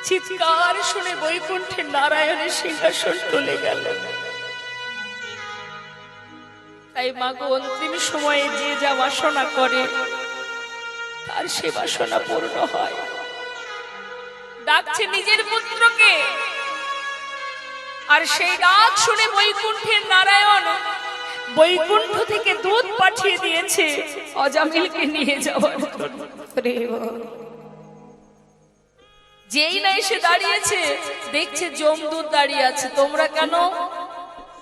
চিৎকার শুনে বৈকুণ্ঠে নারায়ণের সিংহাসন টলে গেল। তাই মা গো, অন্তিম সময়ে যে যা বাসনা করে তার সে বাসনা পূর্ণ হয়। ডাকছে নিজের পুত্রকে, আর সেই ডাক শুনে বৈকুণ্ঠের নারায়ণ বৈকুণ্ঠ থেকে দুধ পাঠিয়ে দিয়েছে অজামিলকে নিয়ে যাওয়ার জন্য। যেই না এসে দাঁড়িয়েছে, দেখছে যমদূত দাঁড়িয়ে আছে। তোমরা কেন?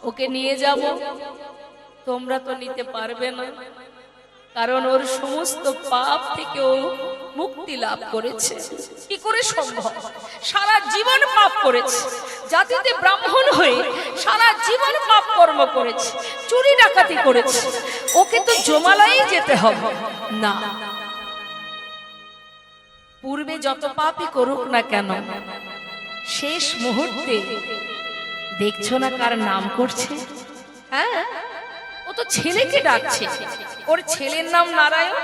ওকে নিয়ে যাব। তোমরা তো নিতে পারবে না, কারণ ওর সমস্ত পাপ থেকে ও মুক্তি লাভ করেছে। কি করে সম্ভব? সারা জীবন পাপ করেছে, জাতিতে ব্রাহ্মণ হয়ে সারা জীবন পাপ কর্ম করেছে, চুরি ডাকাতি করেছে। ওকে তো জমালয়ে যেতে হবে না। পূর্বে যত পাপই করুক না কেন, শেষ মুহূর্তে দেখছো না কার নাম করছে? হ্যাঁ, ও তো ছেলেকে ডাকছে। ওর ছেলের নাম নারায়ণ,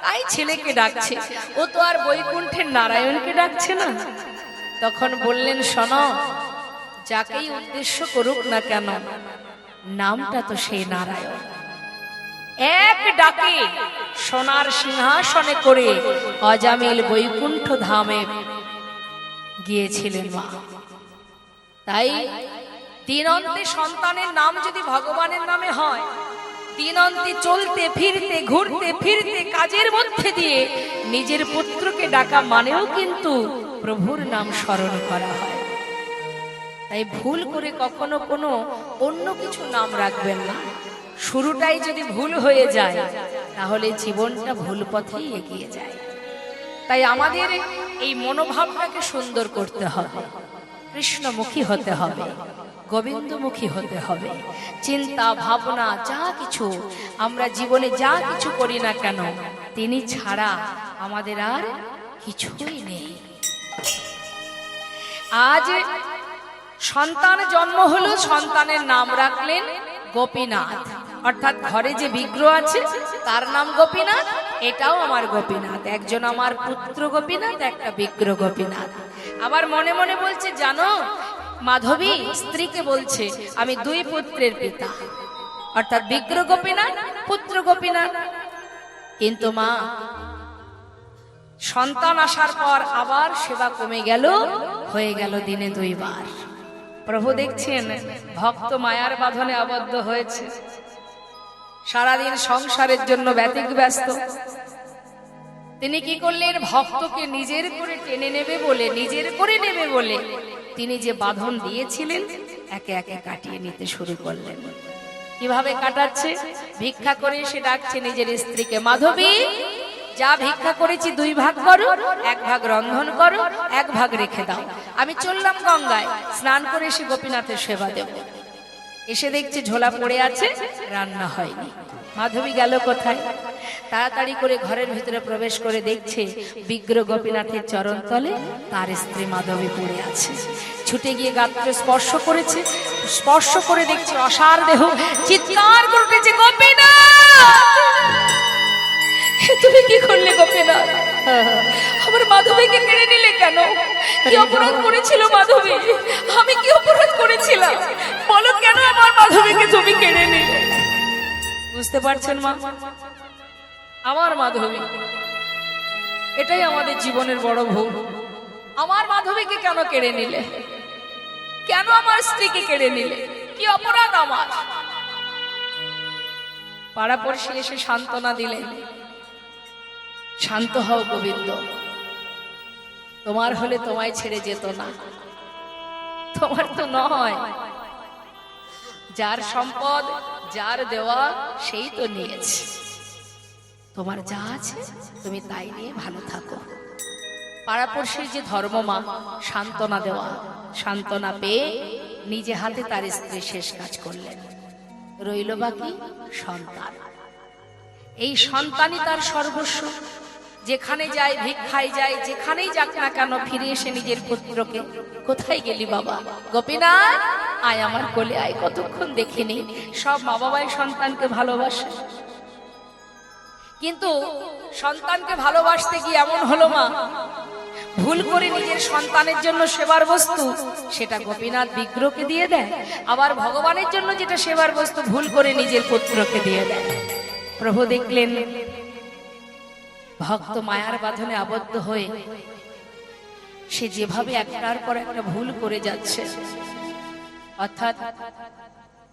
তাই ছেলেকে ডাকছে। ও তো আর বৈকুণ্ঠের নারায়ণকে ডাকছে না। তখন বললেন, শোনো, যাকেই উদ্দেশ্য করুক না কেন, নামটা তো সেই নারায়ণ। এক ডাকে সোনার সিংহাসনে করে অজামিল বৈকুণ্ঠ ধামে গিয়েছিলেন মা। তাই দিনন্তে সন্তানের নাম যদি ভগবানের নামে হয়, দিনন্তে চলতে ফিরতে ঘুরতে ফিরতে কাজের মধ্যে দিয়ে নিজের পুত্রকে ডাকা মানেও কিন্তু প্রভুর নাম স্মরণ করা হয়। তাই ভুল করে কখনো কোনো অন্য কিছু নাম রাখবেন না। শুরুটাই যদি ভুল হয়ে যায়, তাহলে জীবনটা ভুল পথেই এগিয়ে যায়। তাই আমাদের এই মনোভাবটাকে সুন্দর করতে হবে, কৃষ্ণমুখী হতে হবে, গোবিন্দমুখী হতে হবে। চিন্তা ভাবনা যা কিছু আমরা জীবনে যা কিছু করি না কেন, তিনি ছাড়া আমাদের আর কিছুই নেই। আজ সন্তান জন্ম হলো, সন্তানের নাম রাখলেন গোপীনাথ। অর্থাৎ ঘরে যে বিগ্রহ আছে তার নাম গোপীনাথ, এটাও আমার গোপীনাথ। একজন আমার পুত্র গোপীনাথ, একটা বিগ্রহ গোপীনাথ। আবার মনে মনে বলছে, জানো মাধবী স্ত্রীকে বলছে, আমি দুই পুত্রের পিতা, অর্থাৎ বিগ্রহ গোপীনাথ, পুত্র গোপীনাথ। কিন্তু মা, সন্তান আসার পর আবার সেবা কমে গেল, হয়ে গেল দিনে দুইবার। প্রভু দেখছেন ভক্ত মায়ার বাঁধনে আবদ্ধ হয়েছে, সারাদিন সংসারের জন্য ব্যতিব্যস্ত। তিনি কি করলেন? ভক্তকে নিজের করে টেনে নেবে বলে, নিজের করে নেবে বলে তিনি যে বাঁধন দিয়েছিলেন একে একে কাটিয়ে নিতে শুরু করলেন। কিভাবে কাটাচ্ছে? ভিক্ষা করে সে ডাকছে নিজের স্ত্রীকে, মাধবী যা ভিক্ষা করেছি দুই ভাগ করো, এক ভাগ রন্ধন করো, এক ভাগ রেখে দাও। আমি চললাম গঙ্গায়, স্নান করে এসে গোপীনাথের সেবা দেব। এসে দেখছে ঝোলা পড়ে আছে, রান্না হয়নি। মাধবী গেল কোথায়? তাড়াতাড়ি করে ঘরের ভিতরে প্রবেশ করে দেখছে বিগ্রহ গোপীনাথের চরণ তলে তার স্ত্রী মাধবী পড়ে আছে। ছুটে গিয়ে গাত্র স্পর্শ করেছে, স্পর্শ করে দেখছে অসার দেহ। চিৎকার করতেছে, গোপীনাথ তুমি কি করলে? গোপীনাথ আমার মাধবীকে কেড়ে নিলে কেন? কি অপরাধ করেছিল মাধবী? আমি কি অপরাধ করেছিলাম? বলো, কেন আমার মাধবীকে তুমি কেড়ে নিলে? বুঝতে পারছেন মা? আমার মাধবী, এটাই আমাদের জীবনের বড় ভুল। আমার মাধবীকে কেন কেড়ে নিলে? কেন আমার স্ত্রীকে কেড়ে নিলে? কি অপরাধ আমার? পাড়াপড়শি এসে সান্ত্বনা দিলেন, শান্ত হও গোবিন্দ, তোমার হলে তোমায় ছেড়ে যেত না। তোমার তো নয়, যার সম্পদ যার দেওয়া সেই তো নিয়েছে। তোমার যা আছে তুমি তাই নিয়ে ভালো থাকো। পাড়াপড়শির যে ধর্ম মা, সান্ত্বনা দেওয়া। সান্ত্বনা পেয়ে নিজে হাতে তার স্ত্রী শেষ কাজ করলেন। রইল বাকি সন্তান। এই সন্তানই তার সর্বস্ব। যেখানে যায়, ভিক্ষায় যায়, যেখানেই যাক না কেন, ফিরে এসে নিজের পুত্রকে, কোথায় গেলি বাবা? গোপীনাথ আয় আমার কোলে আয়, কতক্ষণ দেখিনি। সব মা বাবাই সন্তানকে ভালোবাসে, কিন্তু সন্তানকে ভালোবাসতে গিয়ে এমন হলো মা, ভুল করে নিজের সন্তানের জন্য সেবার বস্তু সেটা গোপীনাথ বিগ্রহকে দিয়ে দেয়, আবার ভগবানের জন্য যেটা সেবার বস্তু ভুল করে নিজের পুত্রকে দিয়ে দেয়। প্রভু দেখলেন ভক্ত মায়ার বাঁধনে আবদ্ধ হয়ে সে যেভাবে একটার পর একটা ভুল করে যাচ্ছে, অর্থাৎ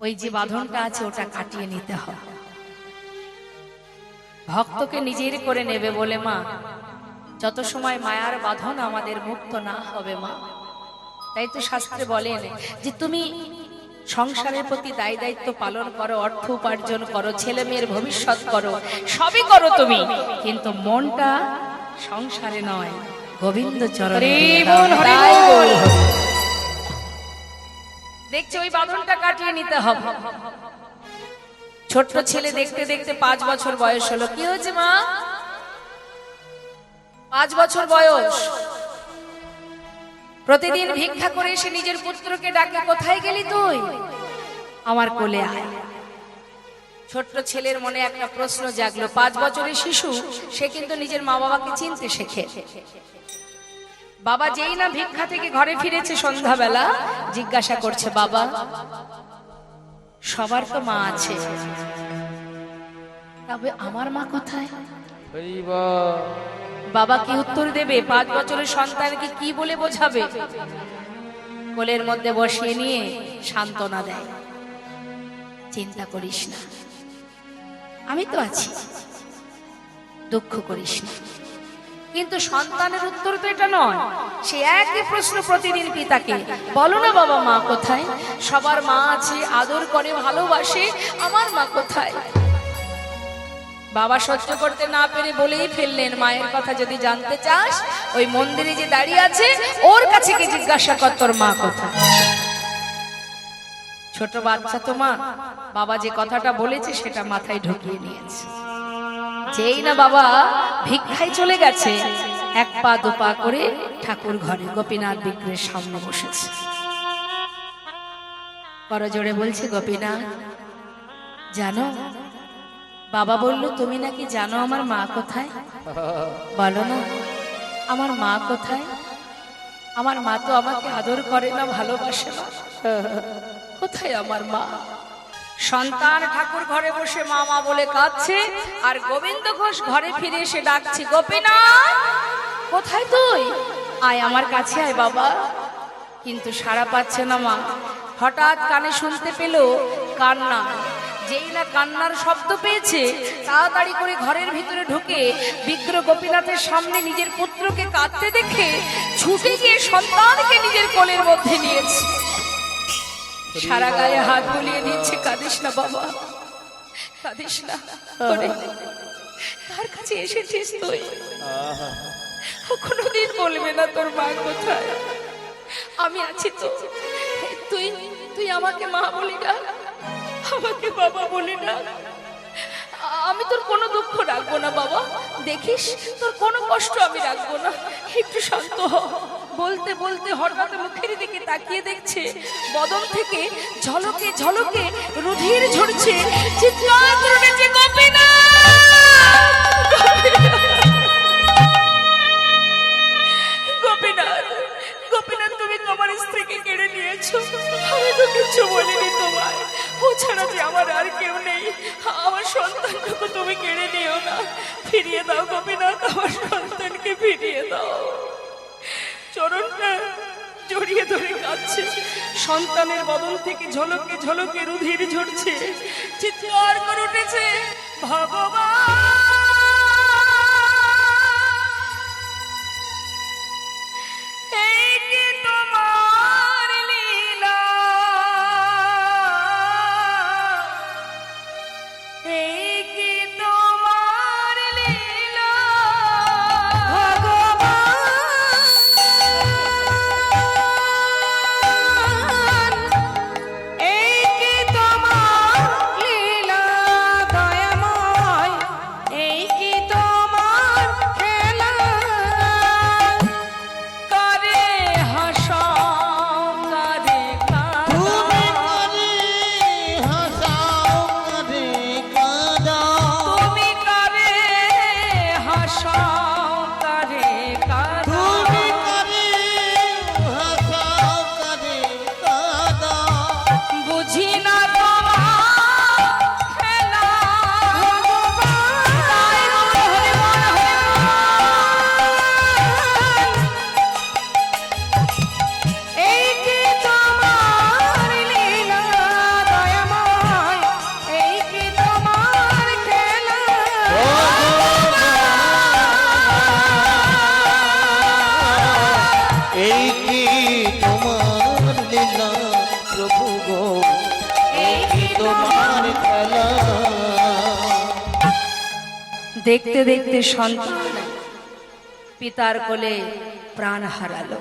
ওই যে বাঁধনটা আছে ওটা কাটিয়ে নিতে হবে, ভক্তকে নিজের করে নেবে বলে মা যত সময় মায়ার বাঁধন আমাদের মুক্ত না হবে মা। তাই তো শাস্ত্রে বলেন যে তুমি সংসারের প্রতি দায় দায়িত্ব পালন করো, অর্থ উপার্জন করো, ছেলে মেয়ের ভবিষ্যৎ করো, সবই করো তুমি, কিন্তু মনটা সংসারে নয় গোবিন্দ চরণে। দেখছো ওই বাঁধনটা কাটিয়ে নিতে হবে। ছোট্ট ছেলে দেখতে দেখতে 5 বছর বয়স হলো। কি হয়েছে মা? 5 বছর বয়স। প্রতিদিন ভিক্ষা করে এসে নিজের পুত্রকে ডাকে, কোথায় গেলি তুই? আমার কোলে আয়। ছোট্ট ছেলের মনে একটা প্রশ্ন জাগলো। 5 বছরের শিশু, সে কিন্তু নিজের মা বাবাকে চিনতে শেখে। বাবা যেই না ভিক্ষা থেকে ঘরে ফিরেছে সন্ধ্যাবেলা, জিজ্ঞাসা করছে, বাবা সবার তো মা আছে, তবে আমার মা কোথায়? বাবা কি উত্তর দেবে? 5 বছরের সন্তানকে কি বলে বোঝাবে? কোলের মধ্যে বসিয়ে নিয়ে সান্ত্বনা দেয়, চিন্তা করিস না, আমি তো আছি, দুঃখ করিস না। কিন্তু সন্তানের উত্তর তো এটা নয়। সে একই প্রশ্ন প্রতিদিন পিতাকে, বলো না বাবা মা কোথায়? সবার মা আছে, আদর করে, ভালোবাসে, আমার মা কোথায়? বাবা সহ্য করতে না পেরে বলেই ফেললেন, মায়ের কথা যদি জানতে চাস ওই মন্দিরে যে দাঁড়িয়ে আছে ওর কাছে গিয়ে জিজ্ঞাসা কর তোর মা কোথায়। ছোট বাচ্চা তো মা, বাবা যে কথাটা বলেছে সেটা মাথায় ঢুকিয়ে নিয়েছে। যেই না বাবা ভিক্ষায় চলে গেছে, 1 পা 2 পা করে ঠাকুর ঘরে গোপীনাথ বিগ্রহের সামনে বসেছে। করজোড়ে বলছে, গোপীনাথ জানো, বাবা বলল তুমি নাকি জানো আমার মা কোথায়? বলো না আমার মা কোথায়? আমার মা তো আমাকে আদর করে না, ভালোবাসে না, কোথায় আমার মা? সন্তান ঠাকুর ঘরে বসে মা মা বলে কাঁদছে, আর গোবিন্দ ঘোষ ঘরে ফিরে এসে ডাকছে, গোপীনাথ কোথায় তুই? আয় আমার কাছে আয় বাবা। কিন্তু সাড়া পাচ্ছে না মা। হঠাৎ কানে শুনতে পেল কান্না। যেই না কান্নার শব্দ পেয়েছে, তাড়াতাড়ি করে ঘরের ভিতরে ঢুকে বিগ্রহ গোপীনাথের সামনে নিজের পুত্রকে কাঁদতে দেখে ছুটে গিয়ে সন্তানকে নিজের কোলের মধ্যে নিয়েছে। সারা গায়ে হাত বুলিয়ে দিচ্ছে, কাঁদিস না বাবা, কাঁদিস না। কার কাছে এসেছিস তুই? কোনোদিন বলবে না তোর মা কোথায়? আমি আছি তো, তুই তুই আমাকে মা বলি না, আমাকে বাবা বলি না। আমি তোর কোনো দুঃখ রাখবো না বাবা, দেখিস তোর কোনো কষ্ট আমি রাখবো না, একটু শান্ত হ। বলতে বলতে হঠাৎ মুখের দিকে তাকিয়ে দেখছে বদন থেকে ঝলকে ঝলকে রুধির ঝরছে। চিৎকার করে উঠেছে, গোপীনাথ, গোপীনাথ তুমি তোমার স্ত্রীকে কেড়ে নিয়েছো, আমি তো কিছু বলিনি তোমায়, ও ছাড়া যে আমার আর কেউ নেই, আমার সন্তানটুকু তুমি কেড়ে নিও না, ফিরিয়ে দাও গোপীনাথ, আমার সন্তানকে ফিরিয়ে দাও। চরণটা জড়িয়ে ধরে কাঁদছে, সন্তানের বদন থেকে ঝলকে ঝলকে রুধির ঝরছে। চিৎকার করে উঠেছে, ভগবান এই কি তোমার লীলা প্রভু গো, এই কি তোমার খেলা। দেখতে দেখতে সন্তান পিতার কোলে প্রাণ হারালো।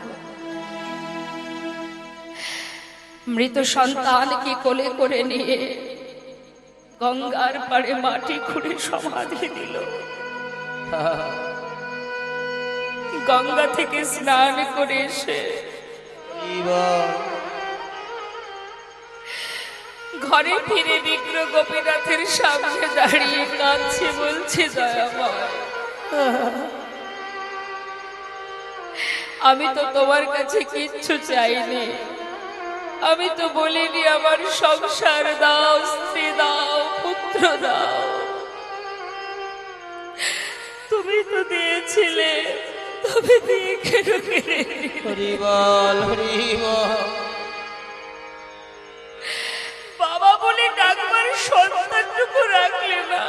মৃত সন্তানকে কোলে করে নিয়ে গঙ্গার পাড়ে মাটি খুঁড়ে সমাধি দিল। গঙ্গা থেকে স্নান করে এসে ঘরে ফিরে বিগ্র গোপীনাথের সামনে দাঁড়িয়ে কাঁদছে, বলছে দয়াময়, আমি তো তোমার কাছে কিচ্ছু চাইনি, আমি তো বলিনি আমার সংসার দাও, স্ত্রী দাও, পুত্র দাও, তুমি তো দিয়েছিলে, তবে দিয়ে কেন কেড়ে নিলে? হরিবল হরিবল। বাবা বলে ডাকবার সন্তানটুকু রাখলে না।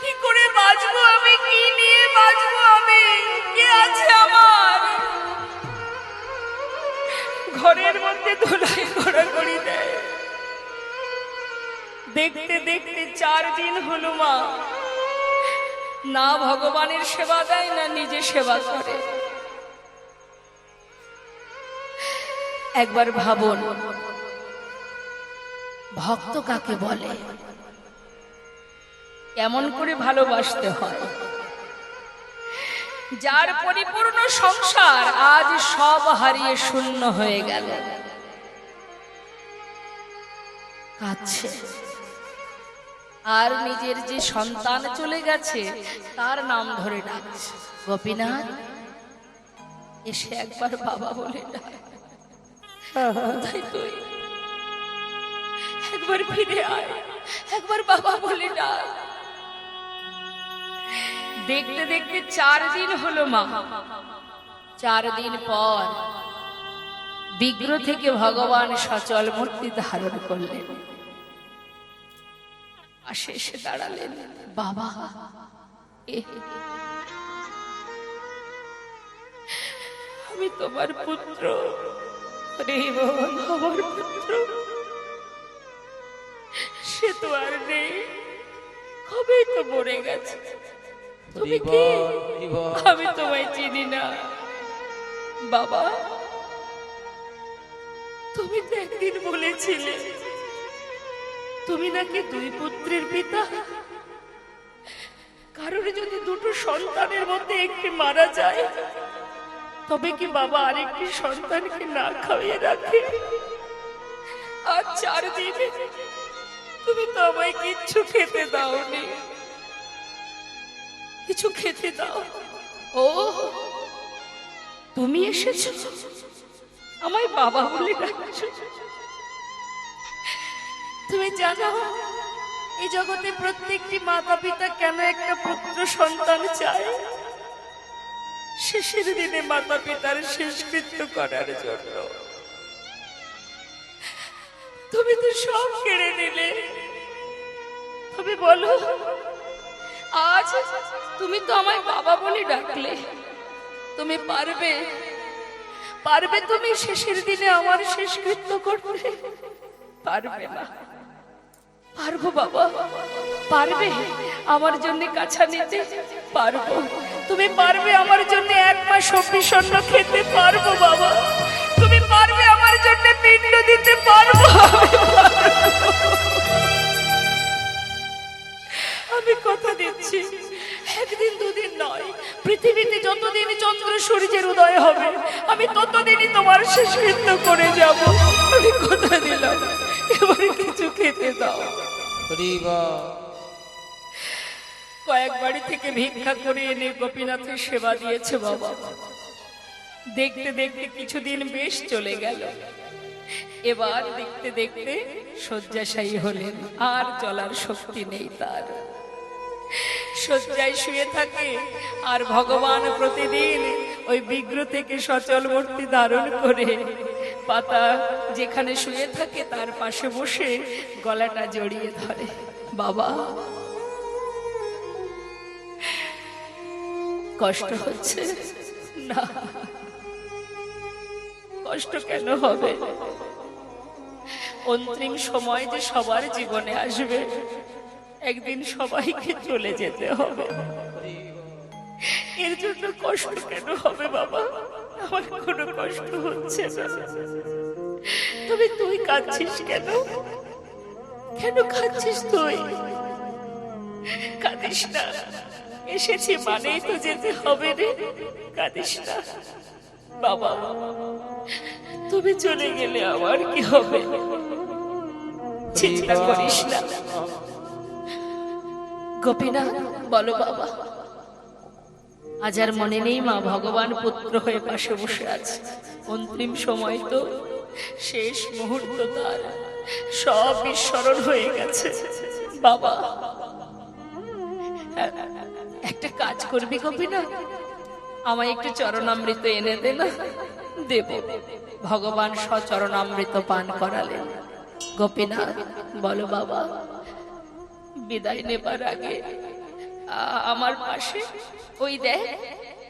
কি করে বাঁচবো আমি, কি নিয়ে বাঁচবো আমি, কে আছে আমার? ঘরের মধ্যে ধুলাই ঘোরাঘুরি দেয়। দেখতে দেখতে 4 দিন হলো মা না ভগবানের সেবা দেয় না নিজে সেবা করে। একবার ভাবুন, ভক্ত কাকে বলে, কেমন করে ভালোবাসতে হয়। যার পরিপূর্ণ সংসার আজ সব হারিয়ে শূন্য হয়ে গেল, কাঁদছে। আর নিজের যে সন্তান চলে গেছে তার নাম ধরে ডাকছে, গোপীনাথ এসে একবার বাবা বলে ডাক, কোথায় তুই, একবার ফিরে আয়, একবার বাবা বলে ডাক। দেখতে দেখতে 4 দিন হলো মা। 4 দিন পর বিগ্র থেকে ভগবান সচল মূর্তি ধারণ করলেন। পাশে এসে দাঁড়ালেন, বাবা আমি তোমার পুত্র, আমার পুত্র, সে তো আর নেই, কবে তো মরে গেছে। তুমি কে? আমি তোমায় চিনি না বাবা। তুমি তো একদিন বলেছিলে তুমি নাকি 2 পুত্রের পিতা, কারণ যদি 2টো সন্তানের মধ্যে একটি মারা যায় তবে কি বাবা আরেকটি সন্তানকে না খাইয়ে রাখে? আর 4 দিনে তুমি তো আমায় কিচ্ছু খেতে দাওনি, কিছু খেতে দাও। ও তুমি এসেছো, আমায় বাবা বলে ডাকছো। তুমি জানো এই জগতে প্রত্যেকটি মাতা পিতা কেন একটা পুত্র সন্তান চায়? শেষের দিনে মাতা পিতার শেষকৃত্য করার জন্য। তুমি তো সব কেড়ে নিলে, তবে বলো আজ তুমি তো আমায় বাবা বলে ডাকলে, তুমি পারবে পারবে তুমি শেষের দিনে আমার শেষকৃত্য করতে? পারবে না। পারবো বাবা, পারবে আমার জন্য কাছা নিতে? পারবো। তুমি পারবে আমার জন্য 1 মাস অভিষণ্ণ খেতে? পারবো বাবা। তুমি পারবে আমার জন্য পিণ্ড দিতে? পারবো। আমি কথা দিচ্ছি, 1 দিন 2 দিন নয়, পৃথিবীতে যতদিন চন্দ্র সূর্যের উদয় হবে আমি ততদিনই তোমার শেষকৃত্য করে যাব। আমি কথা দিলাম, এবারে কিছু খেতে দাও। কয়েক বাড়ি থেকে ভিক্ষা করে এনে গোপীনাথের সেবা দিয়েছে বাবা। দেখতে দেখতে কিছুদিন বেশ চলে গেল। এবার দেখতে দেখতে শয্যাশায়ী হলেন, আর চলার শক্তি নেই তার। শয্যায় শুয়ে থাকে আর ভগবান প্রতিদিন ওই বিগ্র থেকে সচল মূর্তি ধারণ করে পাতা যেখানে শুয়ে থাকে তার পাশে বসে গলাটা জড়িয়ে ধরে, বাবা কষ্ট হচ্ছে? না, কষ্ট কেন হবে? অন্তিম সময় যে সবার জীবনে আসবে, একদিন সবাইকে চলে যেতে হবে। এর জন্য কষ্ট কেন হবে বাবা? আমার কোনো কষ্ট হচ্ছে না। তবে তুই কাঁদছিস কেন? কেন কাঁদছিস তুই? কাঁদিস না, এসেছি মানেই তো যেতে হবে রে। কাঁদিস না বাবা, তুমি চলে গেলে আমার কি হবে? চিন্তা করিস না। গোপীনাথ, বলো বাবা। আজ আর মনে নেই মা ভগবান পুত্র হয়ে পাশে বসে আছে। অন্তিম সময় তো, শেষ মুহূর্ত তার, সব বিস্মরণ হয়ে গেছে। বাবা, একটা কাজ করবি গোপীনাথ, আমায় একটু চরণামৃত এনে দে না। দেব। ভগবান সচরণামৃত পান করালেন। গোপীনাথ, বলো বাবা। বিদায় নেবার আগে আমার পাশে, ওই দেখ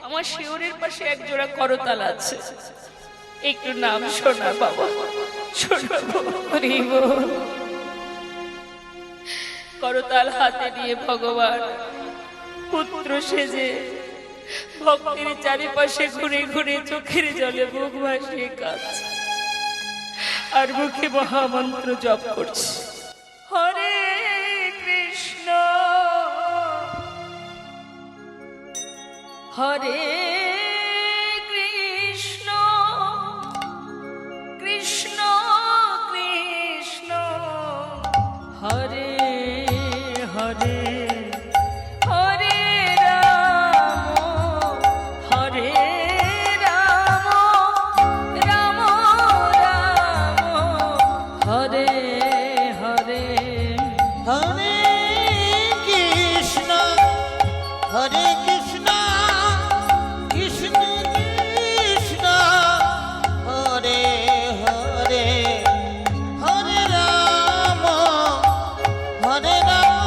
আমার শিওরের পাশে এক জোড়া করতাল আছে, একটু নাম শোনা বাবা, শোনাবো। করতাল হাতে নিয়ে ভগবান পুত্র সেজে ভক্তের চারিপাশে ঘুরে ঘুরে চোখের জলে মুখ ভাসিয়ে কাঁদছে আর মুখে মহামন্ত্র জপ করছে। হরে কৃষ্ণ হরে কৃষ্ণ কৃষ্ণ কৃষ্ণ হরে হরে হরে রাম হরে রাম রাম রাম হরে হরে। হরে কৃষ্ণ হরে কৃষ্ণ কৃষ্ণ কৃষ্ণ হরে হরে হরে রাম হরে রাম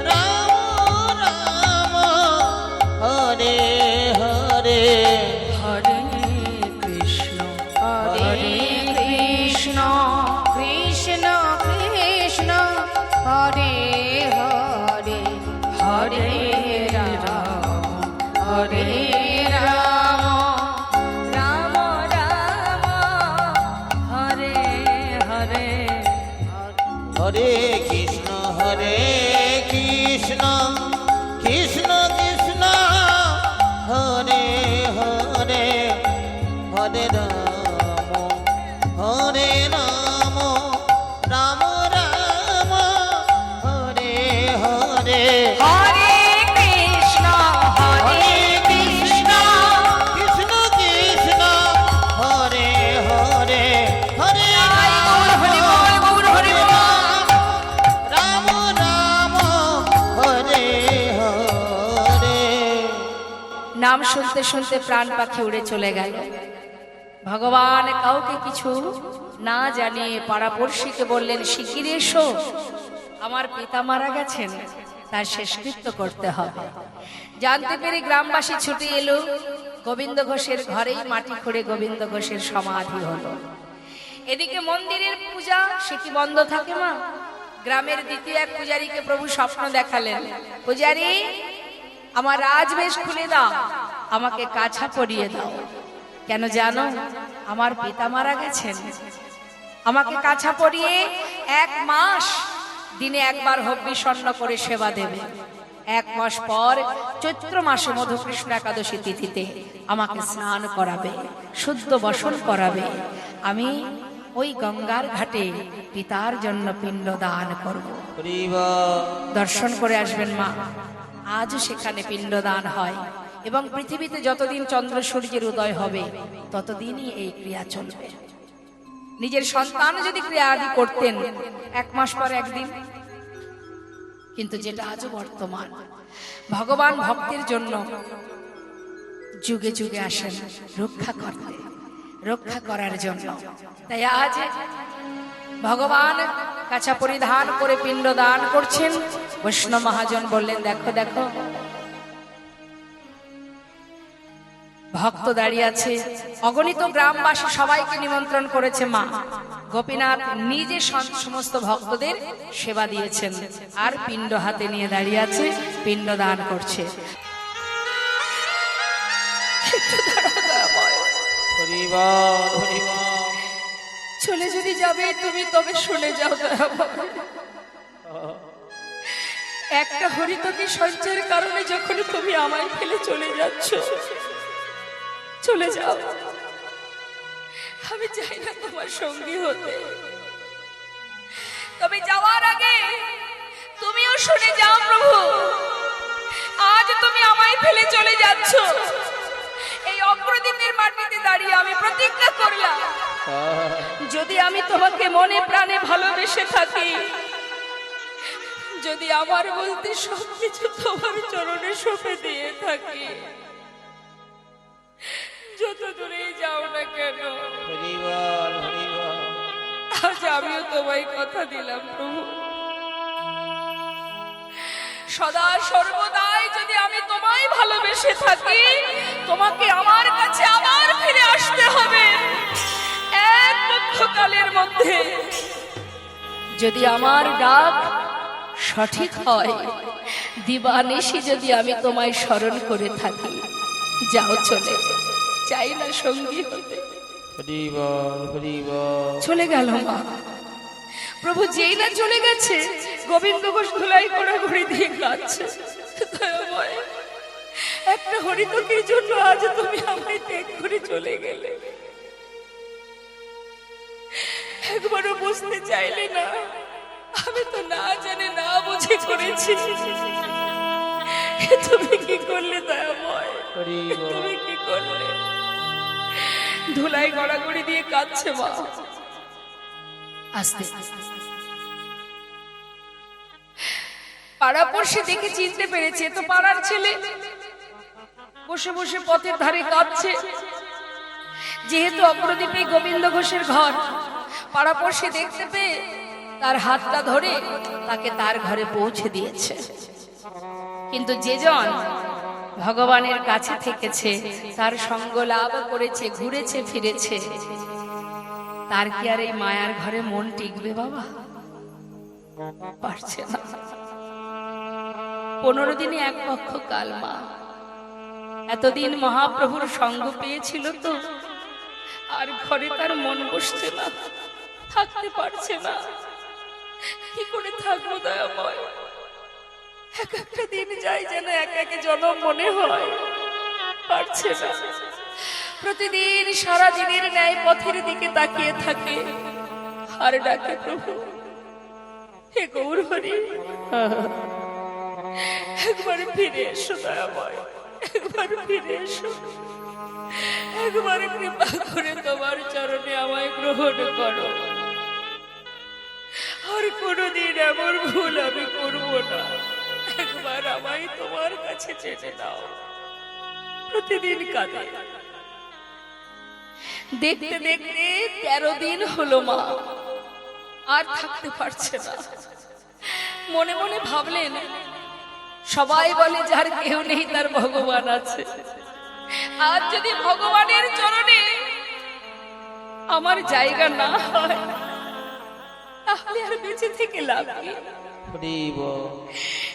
রাম রাম হরে হরে। হরে কৃষ্ণ হরে কৃষ্ণ কৃষ্ণ কৃষ্ণ হরে হরে হরে রাম হরে রাম রাম রাম হরে হরে। হরে কৃষ্ণ কৃষ্ণ কৃষ্ণ হরে হরে হরে রাম হরে রাম রাম রাম হরে হরে। হরে কৃষ্ণ কৃষ্ণ কৃষ্ণ কৃষ্ণ হরে হরে হরে রাম রাম হরে হরে। নাম শুনতে শুনতে প্রাণ পাখি উড়ে চলে গেল। ভগবান কাউকে কিছু না জানিয়ে পাড়াপড়শিকে বললেন, শিগগির এসো, আমার পিতা মারা গেছেন, তার শেষকৃত্য করতে হবে। জানতে পেরে গ্রামবাসী ছুটে এলো। গোবিন্দ ঘোষের ঘরেই মাটি খুঁড়ে গোবিন্দ ঘোষের সমাধি হলো। এদিকে মন্দিরের পূজা সে কি বন্ধ থাকে মা? গ্রামের দ্বিতীয় এক পূজারীকে প্রভু স্বপ্ন দেখালেন, পূজারী আমার রাজবেশ খুলে দাও, আমাকে কাছা পরিয়ে দাও। কেন জানো? আমার পিতা মারা গেছেন। আমাকে কাছা পরিয়ে 1 মাস দিনে একবার হব্বিষণ্ণ করে সেবা দেবে। 1 মাস পর চৈত্র মাসে মধুকৃষ্ণ একাদশী তিথিতে আমাকে স্নান করাবে, শুদ্ধ বসন করাবে। আমি ওই গঙ্গার ঘাটে পিতার জন্য পিণ্ড দান করব। দর্শন করে আসবেন মা। আজও সেখানে পিণ্ডদান হয় এবং পৃথিবীতে যতদিন চন্দ্র সূর্যের উদয় হবে ততদিনই এই ক্রিয়া চলবে। নিজের সন্তান যদি ক্রিয়া আদি করতেন 1 মাস পর একদিন, কিন্তু যেটা আজও বর্তমান। ভগবান ভক্তের জন্য যুগে যুগে আসেন রক্ষা করতে, রক্ষা করার জন্য। তাই আজ ভগবান কাছা পরিধান করে পিণ্ড দান করছেন। বৈষ্ণব মহাজন বললেন, দেখো দেখো ভক্ত দাঁড়িয়ে আছে, অগণিত গ্রামবাসী সবাইকে নিমন্ত্রণ করেছে মা। গোপীনাথ নিজে সমস্ত ভক্তদের সেবা দিয়েছেন, আর পিণ্ড হাতে নিয়ে দাঁড়িয়ে আছে, পিণ্ড দান করছে। হরি বল, হরি বল। চলে যদি যাবে তুমি, তবে শুনে যাও দয়াময়। একটা হরিতকি সঞ্চয়ের কারণে যখন তুমি আমায় ফেলে চলে যাচ্ছ, চলে যাও। আমি চাই না তোমার সঙ্গী হতে, তবে যাওয়ার আগে তুমিও শুনে যাও প্রভু, আজ তুমি আমায় ফেলে চলে যাচ্ছ। এই অগ্রদীপের মাটিতে দাঁড়িয়ে আমি প্রতিজ্ঞা করলাম, যদি আমি তোমাকে মনে প্রাণে ভালোবেসে থাকি, যদি আমার বলতে সবকিছু তোমার চরণে সঁপে দিয়ে থাকি, যত দূরেই যাও না কেন, হরি বল, হরি বল। আজ আমিও তোমায় কথা দিলাম প্রভু, সদা সর্বদাই যদি আমি তোমায় ভালোবেসে থাকি, তোমাকে আমার কাছে আবার ফিরে আসতে হবে। এক পক্ষকালের মধ্যে যদি আমার ডাক সঠিক হয়, দিবানিশি যদি আমি তোমায় স্মরণ করে থাকি, যাও চলে, চাই না সঙ্গী হতে। হরি বল, হরি বল। চলে গেল মা। প্রভু যেই না চলে গেছে, গোবিন্দ ঘোষ ধুলাই করে ঘুরে দিয়ে কাঁদছে, দয়াময়, একটা হরিতকির জন্য আজ তুমি আমায় ত্যাগ করে চলে গেলে। একবারও বুঝতে চাইলে না, আমি তো না জানে না বুঝে করেছি। তুমি কি করলে দয়াময়, হরি বল। তুমি কি করলে? ধুলাই গড়াগড়ি দিয়ে কাঁদছে মা। আস্তে পাড়াপড়শি দেখে চিনতে পেরেছে, তো পাড়ার ছেলে বসে বসে পথের ধারে কাঁদছে। যেহেতু অগ্রদীপে গোবিন্দ ঘোষের ঘর, পাড়াপড়শি দেখতে পেয়ে তার হাতটা ধরে তাকে তার ঘরে পৌঁছে দিয়েছে। কিন্তু যেজন ভগবানের কাছে থেকেছে, তার সঙ্গ লাভ করেছে, ঘুরেছে ফিরেছে, তার কি আর এই মায়ার ঘরে মন টিকবে বাবা? পারছে না। 15 দিনে এক পক্ষ কাল মা, এতদিন মহাপ্রভুর সঙ্গ পেয়েছিল তো, আর ঘরে তার মন বসছে না, থাকতে পারছে না। কি করে থাকবো দয়াময়? এক একটা দিন যাই যেন এক এক জনম মনে হয়, পারছে না। প্রতিদিন সারা দিনের ন্যায় পথের দিকে তাকিয়ে থাকে, আর ডাকে প্রভু, হে গৌর হরি, একবার ফিরে এসো দয়াময়, একবার ফিরে এসো, একবার কৃপা করে তোমার চরণে আমায় গ্রহণ করো। আর কোনদিন এমন ভুল আমি করবো না, একবার আমায় তোমার কাছে চেনে নাও। প্রতিদিন কাঁদে। দেখতে দেখতে 13 দিন হলো মা, আর থাকতে পারছে না। মনে মনে ভাবলেন, সবাই বলে যার কেউ নেই তার ভগবান আছে। আজ যদি ভগবানের চরণে আমার জায়গা না হয়, তাহলে আর বেঁচে থেকে লাভ কি?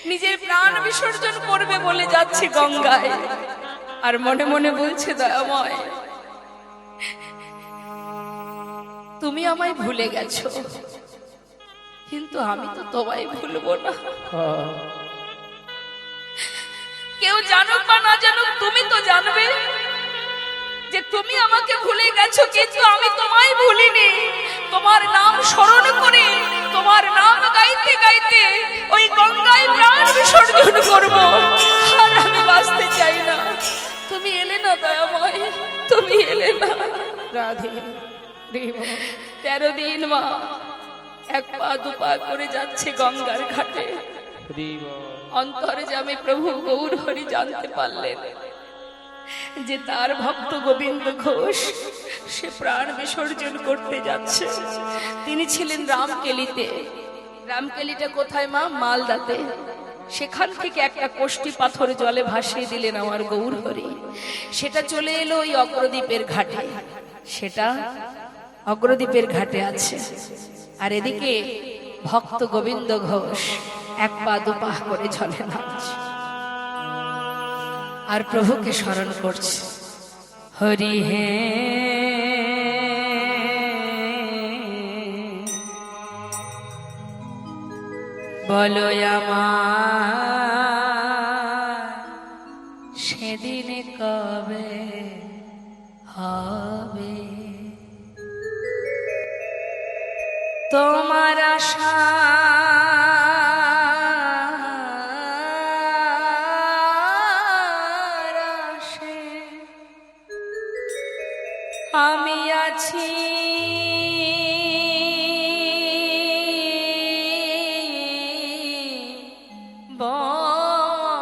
নিজের প্রাণ বিসর্জন করবে বলে যাচ্ছে গঙ্গায়, আর মনে মনে বলছে, দয়াময়, তুমি আমায় ভুলে গেছো, কিন্তু আমি তো তোমায় ভুলবো না। কেউ জানুক বা না জানুক, তুমি তো জানবে যে তুমি আমাকে ভুলে গেছো, কিন্তু আমি তোমায় ভুলিনি। তোমার নাম স্মরণ করে, তোমার নাম গাইতে গাইতে ওই গঙ্গায় প্রাণ বিসর্জন করব, আর আমি বাঁচতে চাই না। তুমি এলে না দয়াময়, তুমি এলে না। রাধে 13 দিন মা এক পা দুপা করে যাচ্ছে গঙ্গার ঘাটে। অন্তরে যাবে প্রভু গৌর হরি জানতে পারলেন যে তার ভক্ত গোবিন্দ ঘোষ সে প্রাণ বিসর্জন করতে যাচ্ছে। তিনি ছিলেন রামকেলিতে। রামকেলিটা কোথায় মা? মালদাতে। সেখান থেকে একটা কোষ্ঠী পাথর জলে ভাসিয়ে দিলেন আমার গৌর হরি। সেটা চলে এলো ওই অগ্রদ্বীপের ঘাটে, সেটা অগ্রদ্বীপের ঘাটে আছে। আর এদিকে ভক্ত গোবিন্দ ঘোষ এক পা দুপা করে জলে নামছে আর প্রভুকে স্মরণ করছে। হরি হে বলো আমার সেদিন কবে হবে, তোমার আশা আমি আছি, বসে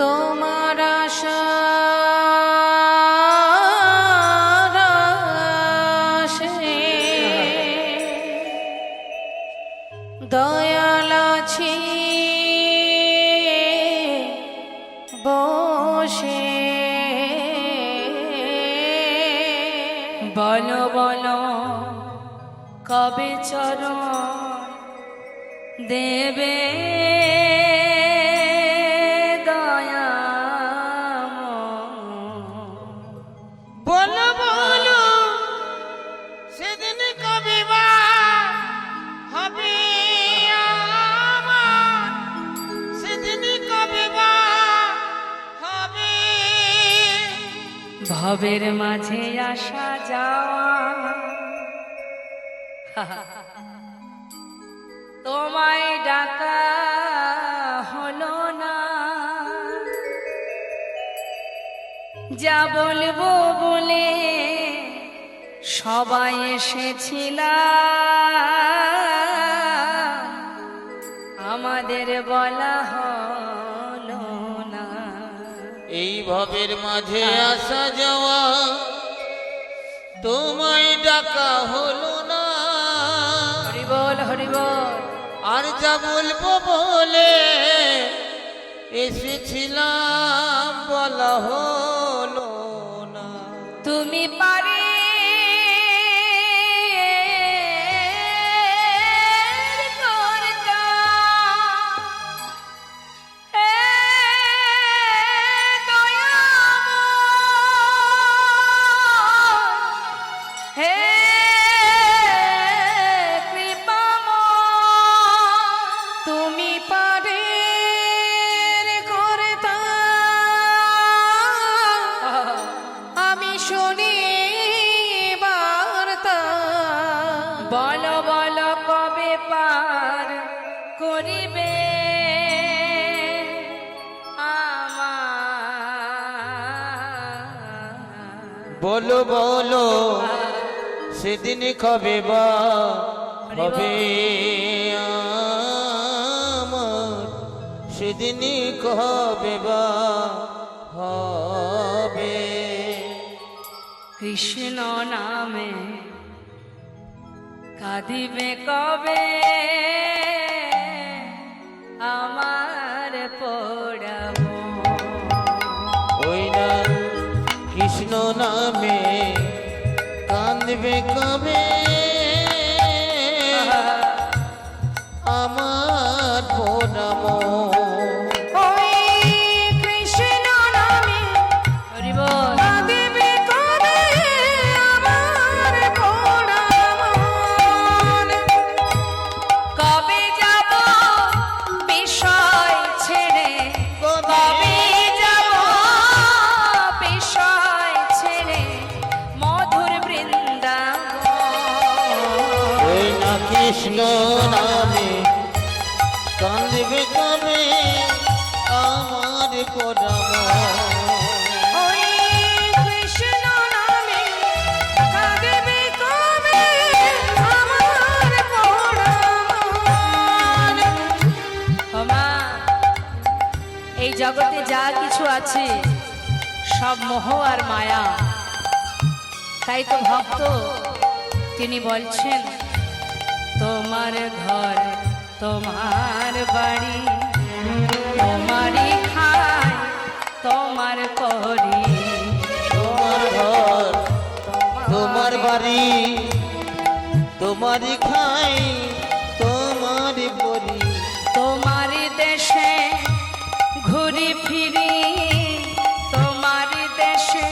তোমার আশা দয়াল আছি বসে, বলো বলো কবে চরণ দেবে বলো বলো সেদিন কবে বা হবে আমার, সেদিন কবে বা হবে। ভবের মাঝে আসা যাওয়া তোমায় ডাকা হলো না, যা বলবো বলে সবাই এসেছিল, আমাদের বলা হলো না। এই ভবের মাঝে আসা যাওয়া তোমায় ডাকা হলো না, হরি বল হরি বল। আর যা বলবো বলে এসেছিলাম বলা হলো না। তুমি পারে বলো বলো কবে পার করিবে আমার, বলো বলো সেদিন কবে বা হবে আমার, সেদিন কবে বা হবে। কৃষ্ণ নামে কাঁদিবে কবে আমার পোড়াবো, ওই না কৃষ্ণ নামে কাঁদবে কবে আমার পোড়াবো। ওই কৃষ্ণ নামে হরি বল কাঁদিবে কবে আমার পোড়াবো, কবে যাব বিষয় ছেড়ে, কবে যাব বিষয় ছেড়ে মধুর বৃন্দাবন, ওই না কৃষ্ণ নামে কাঁদবে কবে আমার পোড়াবো। ওই কৃষ্ণ নামে কাঁদিবে কবে আমার পোড়ামন। ওমা, এই জগতে যা কিছু আছে সব মোহ আর মায়া, তাই তো ভক্ত তিনি বলছেন তোমার ঘর তোমার বাড়ি, তোমারই খাই তোমার করি। তোমার ঘর তোমার বাড়ি, তোমারই খাই তোমারই পরি। তোমার দেশে ঘুরি ফিরি, তোমার দেশে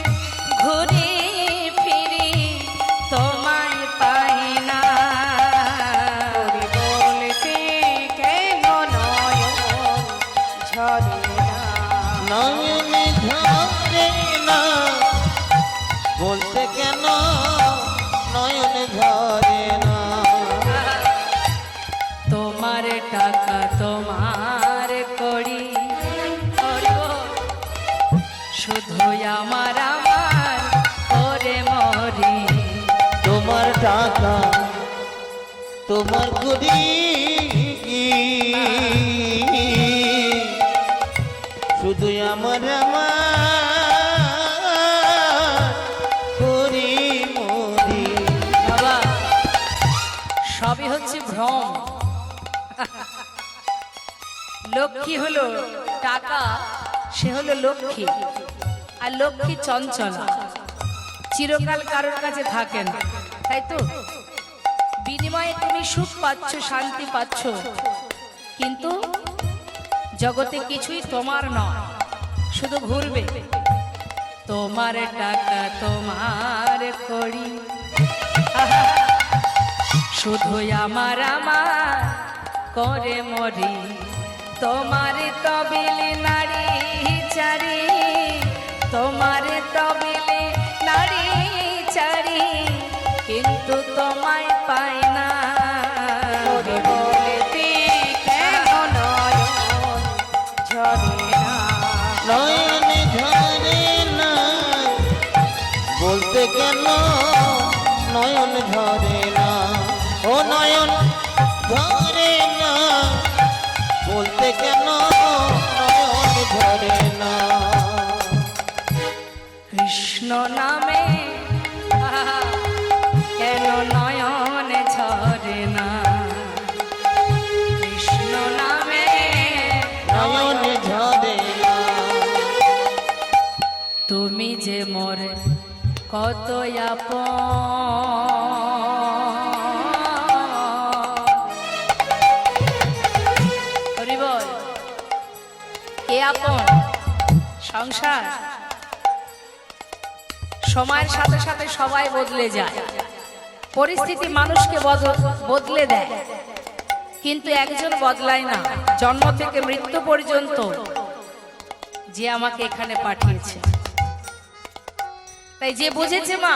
ঘুরি ফিরি, তোমায় পাই না। বলতে কেন নয়ন ঝরে না? নয়নে ঝরে না, বলতে কেন নয়নে ঝরে না। তোমার টাকা তোমার করি, শুধু আমার আমার করে মরি। তোমার টাকা তোমার করি, শুধু আমার আমার করি মরি। বাবা, সবই হচ্ছে ভ্রম। লক্ষ্মী হলো টাকা, সে হলো লক্ষ্মী, আর লক্ষ্মী চঞ্চলা, চিরকাল কারোর কাছে থাকে না, তাই তো? বিনিময়ে তুমি সুখ পাচ্ছ, শান্তি পাচ্ছ, কিন্তু জগতে কিছুই তোমার নয়, শুধু ঘুরবে। তোমার টাকা তোমার করি, শুধু আমার আমার করে মরি। তোমার তবিলে নারী চারি, তোমার তবিলে নারী চারি, কিন্তু তোমায় পাই না। বলতে কেন নয়ন ঝরে না? নয়নে ঝরে না, বলতে কেন নয়ন ঝরে না। ও নয়ন ঝরে না, বলতে কেন নয়ন ঝরে না। কৃষ্ণ নামে কেন নয়ন ঝরে না? কৃষ্ণ নামে নয়ন ঝরে না। তুমি যে মোর কত আপন, হরি বল। কে আপন? সংসার। সময়ের সাথে সাথে সবাই বদলে যায়, পরিস্থিতি মানুষকে বদলে দেয়, কিন্তু একজন বদলায় না, জন্ম থেকে মৃত্যু পর্যন্ত, যে আমাকে এখানে পাঠিয়েছে। তাই যে বুঝেছে মা,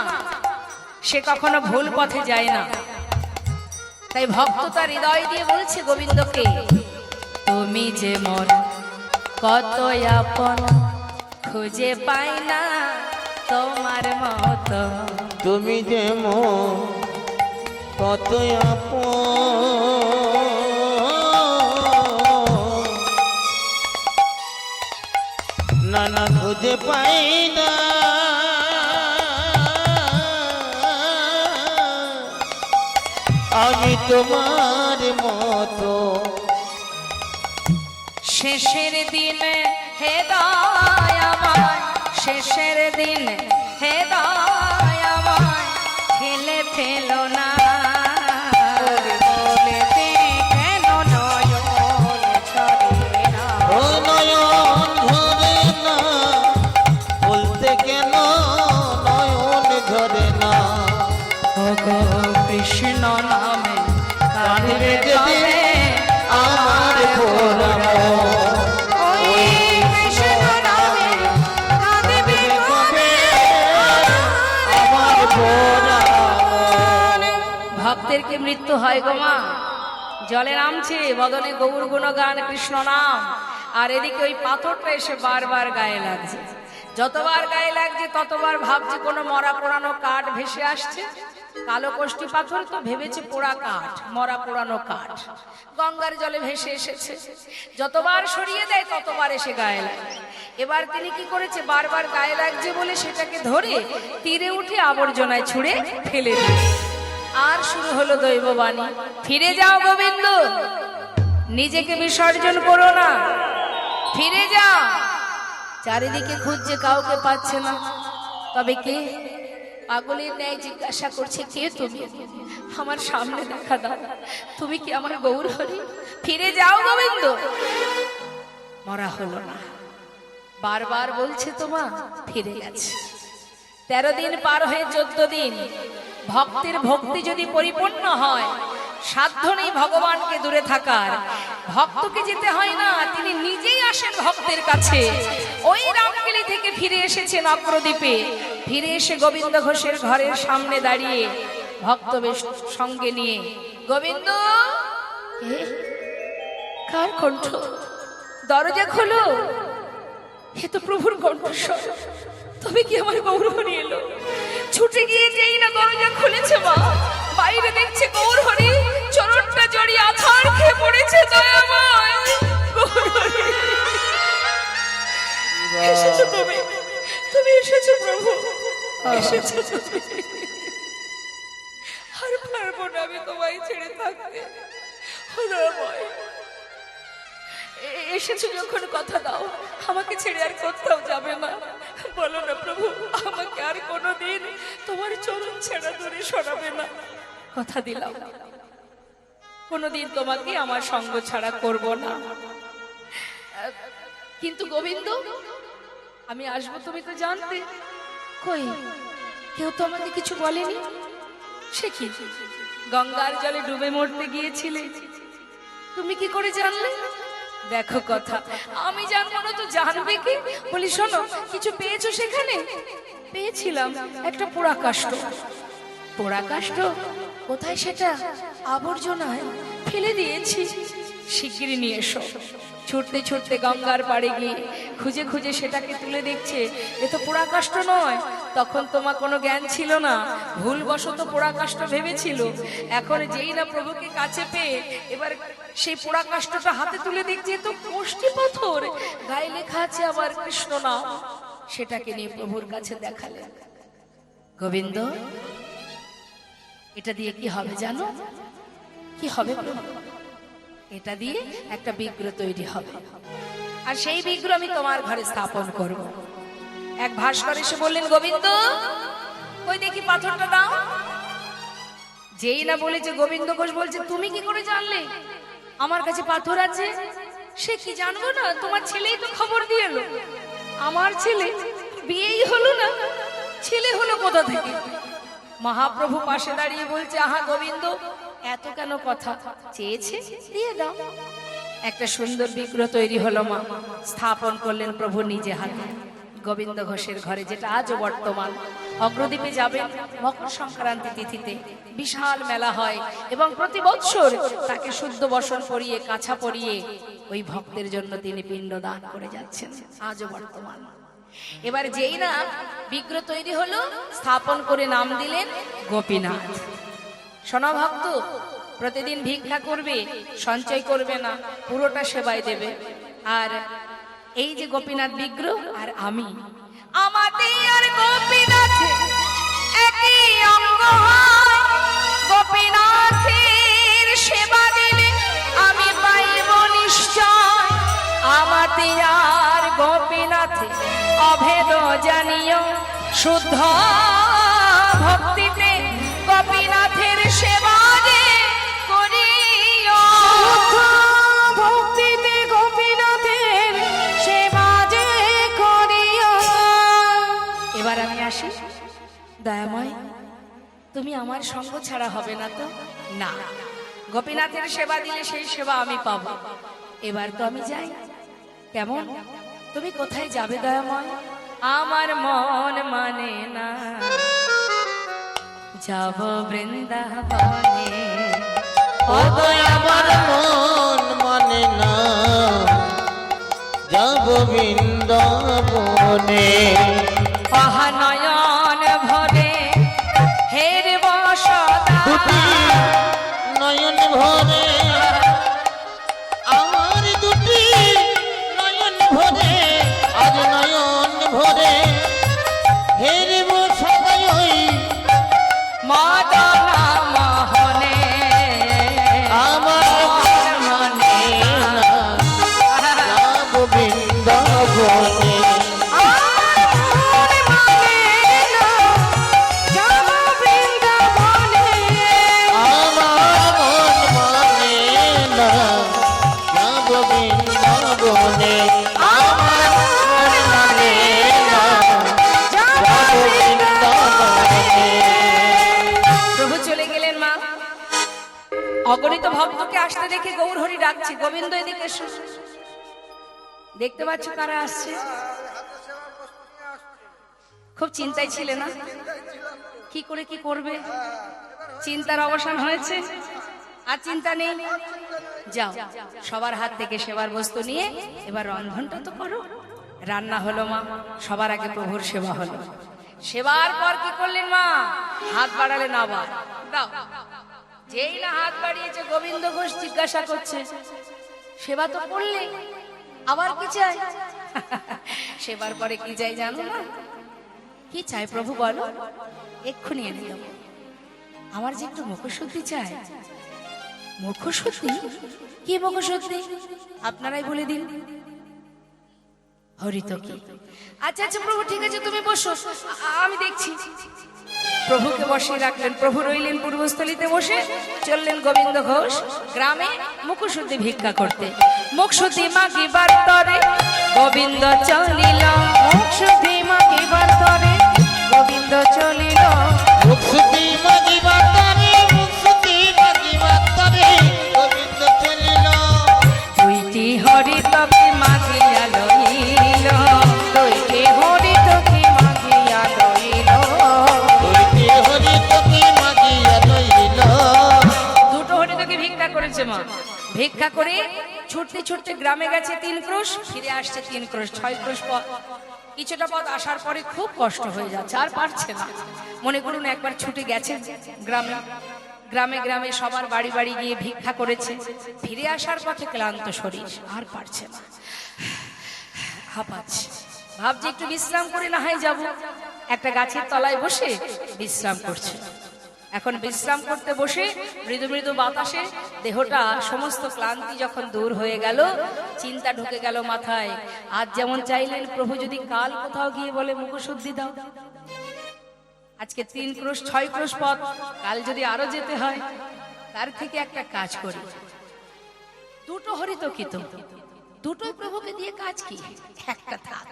সে কখনো ভুল পথে যায় না। তাই ভক্ত তার হৃদয় দিয়ে বলছে গোবিন্দকে, তুমি যে মোর কত আপন, খুঁজে পাই না তোমার মতো। তুমি যে মন কত আপন, না না খুঁজে পাই না। আমি তোমার মতো। শেষের দিনে হেদায় আমায়, শেষের দিনে হেদায় আমায় ঠেলে ফেলো না। বলতে কেন নয়ন ঝরে না? ও নয়ন ঝরে না, বলতে কেন নয়ন ঝরে না। ওগো কৃষ্ণ নামে কাঁদবে কাঁদবে যেদিন আমার পোড়াম, ওই কৃষ্ণ নামে কাঁদবে কবে আমার পোড়াম। ভক্তের কি মৃত্যু হয় গো মা? জলে নামছে, বদনে গৌর গুণগান কৃষ্ণ নাম, আর এদিকে ওই পাথরটা এসে বারবার গায়ে লাগছে। যতবার গায়ে লাগছে ততবার ভাবছে কোনো মরা পোড়ানো কাঠ ভেসে আসছে। কালো কষ্টি পাথর তো ভেবেছে পোড়া কাঠ, মরা পোড়ানো কাঠ গঙ্গার জলে ভেসে এসেছে। যতবার সরিয়ে দেয় ততবার এসে গায়ে লাগে। এবার তিনি কি করেছে, বারবার গায়ে লাগছে বলে সেটাকে ধরে তীরে উঠে আবর্জনায় ছুঁড়ে ফেলে দিয়েছে। আর শুরু হলো দৈববাণী, ফিরে যাও গোবিন্দ, নিজেকে বিসর্জন করো না, ফিরে যাও। চারিদিকে খুঁজছে, কাউকে পাচ্ছে না। তবে কে? পাগলের ন্যায় জিজ্ঞাসা করছে, কে তুমি? আমার সামনে দেখা দাও, তুমি কি আমার গৌর হরি? ফিরে যাও গোবিন্দ। মরা হলো না, বারবার বলছে তোমা, ফিরে গেছে। 13 দিন পার হয়ে 14 দিন। ভক্তের ভক্তি যদি পরিপূর্ণ হয়, সাধ্য নেই ভগবানকে দূরে থাকার। ভক্তকে যেতে হয় না, তিনি নিজেই আসেন ভক্তের কাছে। ওই রামকেলি থেকে ফিরে এসেছেন অগ্রদ্বীপে। ফিরে এসে গোবিন্দ ঘোষের ঘরের সামনে দাঁড়িয়ে ভক্ত বেশ সঙ্গে নিয়ে, গোবিন্দ, কার কণ্ঠ? দরজা খোলো, এ তো প্রভুর কণ্ঠস্বর। তবে কি আমার গৌর হরি এলো? ছুটে গিয়ে যেই না দরজা খুলেছে মা, বাইরে দেখছে গৌর হরি চরণটা জড়িয়ে আছাড় খেয়ে পড়েছে। দয়াময় গৌর হরি, এসেছো তুমি, তুমি এসেছো প্রভু, এসেছো তুমি। আর পারবো না আমি তোমায় ছেড়ে থাকতে। দয়াময়, এসেছো যখন কথা দাও, আমাকে ছেড়ে আর কোথাও যাবে না। বলো না প্রভু, আমাকে আর কোনোদিন তোমার চরণ ছেড়া দূরে সরাবে না। কথা দিলাম, কোনোদিন তোমাকে আমার সঙ্গ ছাড়া করব না। কিন্তু গোবিন্দ, আমি আসবো তুমি তো জানতে। কই, কেউ তো আমাকে কিছু বলেনি। সে কি, গঙ্গার জলে ডুবে মরতে গিয়েছিলে, তুমি কি করে জানলে? দেখো কথা, আমি জানবো না তো জানবে কি? বলি শোনো, কিছু পেয়েছো সেখানে? পেয়েছিলাম একটা পোড়া কাষ্ঠ। পোড়া কাষ্ঠ? কোথায় সেটা? আবর্জনায় ফেলে দিয়েছি, শিগগিরই নিয়ে এসো। ছুটতে ছুটতে গঙ্গার পাড়ে গিয়ে খুঁজে খুঁজে সেটাকে তুলে দেখছে, এ তো পোড়া কাষ্ঠ নয়। তখন তোমার কোনো জ্ঞান ছিল না, ভুলবশত পোড়া কাষ্ঠ ভেবেছিল। এখন যেই না প্রভুকে কাছে পেয়ে এবার সেই পোড়া কাষ্ঠটা হাতে তুলে দেখছে, তো কোষ্ঠী পাথর, গায়ে লেখা আছে আবার কৃষ্ণ নাম। সেটাকে নিয়ে প্রভুর কাছে দেখালেন। গোবিন্দ, এটা দিয়ে কি হবে জানো? কি হবে প্রভু? এটা দিয়ে একটা বিগ্রহ তৈরি হবে, আর সেই বিগ্রহ আমি তোমার ঘরে স্থাপন করব। এক ভাস্কর এসে বললেন, গোবিন্দ, কই দেখি পাথরটা দাও। যেই না বলেছে, গোবিন্দ ঘোষ বলছে, তুমি কি করে জানলে আমার কাছে পাথর আছে? সে কি জানবো না, তোমার ছেলেই তো খবর দিয়ে এলো। আমার ছেলে? বিয়েই হলো না, ছেলে হলো কোথা থেকে? মহাপ্রভু পাশে দাঁড়িয়ে বলছে, আহা গোবিন্দ, এত কেন কথা? চেয়েছে দিয়ে দাও। একটা সুন্দর বিগ্রহ তৈরি হলো, মা স্থাপন করলেন প্রভু নিজে হাতে গোবিন্দ ঘোষের ঘরে, যেটা আজও বর্তমান। অগ্রদ্বীপে যাবেন মকর সংক্রান্তি তিথিতে, বিশাল মেলা হয় এবং প্রতি বছর তাকে শুদ্ধ বসন পরিয়ে, কাছা পরিয়ে ওই ভক্তের জন্য তিনি পিণ্ড দান করে যাচ্ছেন, আজও বর্তমান। এবার যেই না বিগ্রহ তৈরি হলো, স্থাপন করে নাম দিলেন গোপীনাথ। শোনা ভক্ত, প্রতিদিন ভিক্ষা করবে, সঞ্চয় করবে না, পুরোটা সেবায় দেবে। আর এই যে গোপীনাথ বিগ্রহ আর আমি, আমাদের আর গোপীনাথ একই অঙ্গ হয়। গোপীনাথের সেবা দিলে আমি পাইব নিশ্চয়। আমাদের আর গোপীনাথ অভেদ জানিও, শুদ্ধ ভক্তিতে গোপীনাথের সেবা যে করিও। ভক্তিতে গোপীনাথের সেবা যে করিও। এবার আমি আসি। দয়াময়, তুমি আমার সঙ্গ ছাড়া হবে না তো? না, গোপীনাথের সেবা দিলে সেই সেবা আমি পাবো। এবার তো আমি যাই। কেমন? তুমি কোথায় যাবে দয়াময়? আমার মন মানে না, যাব বৃন্দাবনে। ও আমার মন মানে না, যাব বৃন্দাবনে। নয়ন ভরে হেরব সদা, দুটি নয়ন ভরে, আমার দুটি নয়ন ভরে, আজ নয়ন ভরে হেরব সদাই। মাদনা বৃন্দাবনে আমার মন লাগে না যাব বৃন্দাবনে। প্রভু চলে গেলেন মা। অগণিত ভক্তকে আসতে দেখে গৌরহরি ডাকছে, গোবিন্দ এদিকে এসো। দেখতে পাচ্ছ কারা আসছে? খুব চিন্তায় ছিলে না, কি করে কি করবে? চিন্তার অবসান হয়েছে, আর চিন্তা নেই। যাও, সবার হাত থেকে সেবার বস্তু নিয়ে এবার রন্ধনটা তো করো। রান্না হলো মা, সবার আগে প্রভুর সেবা হলো। সেবার পর কি করলেন মা? হাত বাড়ালেন আবার, দাও। যেই না হাত বাড়িয়েছে গোবিন্দ ঘোষ জিজ্ঞাসা করছে, সেবা তো করলে, আবার কি চাই? সেবার পরে কি চাই জানো না? কি চাই প্রভু বলো, এক্ষুনি এনে দেবো। আমার যে একটু মুখশুদ্ধি চাই। মুখশুদ্ধি? কি মুখশুদ্ধি আপনারাই বলে দিন। হরিত কি? আচ্ছা আচ্ছা প্রভু, ঠিক আছে তুমি বসো, আমি দেখছি। প্রভুকে বসিয়ে রাখলেন। প্রভু রইলেন পূর্বস্থলিতে বসে। চললেন গোবিন্দ ঘোষ গ্রামে মুখশুদ্ধি ভিক্ষা করতে। মুখশুদ্ধি মাগিবার তরে গোবিন্দ চলিল। মুখশুদ্ধি মাগিবার তরে গোবিন্দ চলিল। মুখশুদ্ধি মাগিবার তরে, মুখশুদ্ধি মাগিবার তরে গোবিন্দ চলিল। দুইটি হরিতকে মাগিয়া লইল। দুইটি হরিতকে মাগিয়া লইল। দুইটি হরিতকে মাগিয়া লইল। দুটো হরিতকে ভিক্ষা করেছে মা। ভিক্ষা করে ছুটতে ছুটতে গ্রামে গেছে 3 ক্রোশ, ফিরে আসছে 3 ক্রোশ, 6 ক্রোশ পথ। কিছুটা পথ আসার পরে খুব কষ্ট হয়ে যাচ্ছে, আর পারছে না। মনে করুন একবার ছুটে গেছে গ্রামে, গ্রামে গ্রামে সবার বাড়ি বাড়ি গিয়ে ভিক্ষা করেছে। ফিরে আসার পথে ক্লান্ত শরীর, আর পারছে না, হাঁপাচ্ছে। ভাবছে একটু বিশ্রাম করে না হয় যাবো। একটা গাছের তলায় বসে বিশ্রাম করছে। এখন বিশ্রাম করতে বসে মৃদু মৃদু বাতাসে দেহটা সমস্ত ক্লান্তি যখন দূর হয়ে গেল, চিন্তা ঢুকে গেল মাথায়। আজ যেমন চাইলেন প্রভু যদি কাল কোথাও গিয়ে বলে মুখশুদ্ধি দাও, আজকে 3 ক্রোশ 6 ক্রোশ পথ, কাল যদি আরো যেতে হয়, তার থেকে একটা কাজ করি। দুটো হরিতকি তো, দুটোই প্রভুকে দিয়ে কাজ কি? একটা থাক,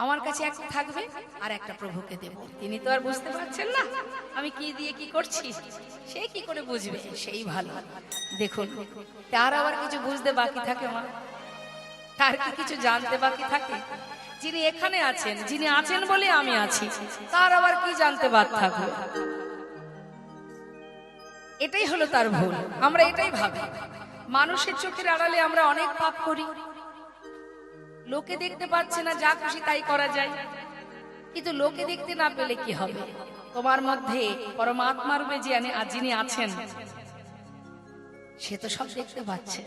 আমার কাছে একটা থাকবে আর একটা প্রভুকে দেব। তিনি তো আর বুঝতে পারছেন না আমি কি দিয়ে কি করছি, সে কি করে বুঝবে? সেই ভালো। দেখুন, তার আবার কিছু বুঝতে বাকি থাকে মা? তার কি কিছু জানতে বাকি থাকে? যিনি এখানে আছেন, যিনি আছেন বলে আমি আছি, তার আবার কি জানতে বাকি থাকবে? এটাই হলো তার ভুল। আমরা এটাই ভাবি, মানুষের চোখের আড়ালে আমরা অনেক পাপ করি। লোকে দেখতে পাচ্ছে না, যা খুশি তাই করা যায়। কিন্তু লোকে দেখতে না পেলে কি হবে? তোমার মধ্যে পরমাত্মার রূপে যিনি আছেন, সে তো সব দেখতে পাচ্ছে।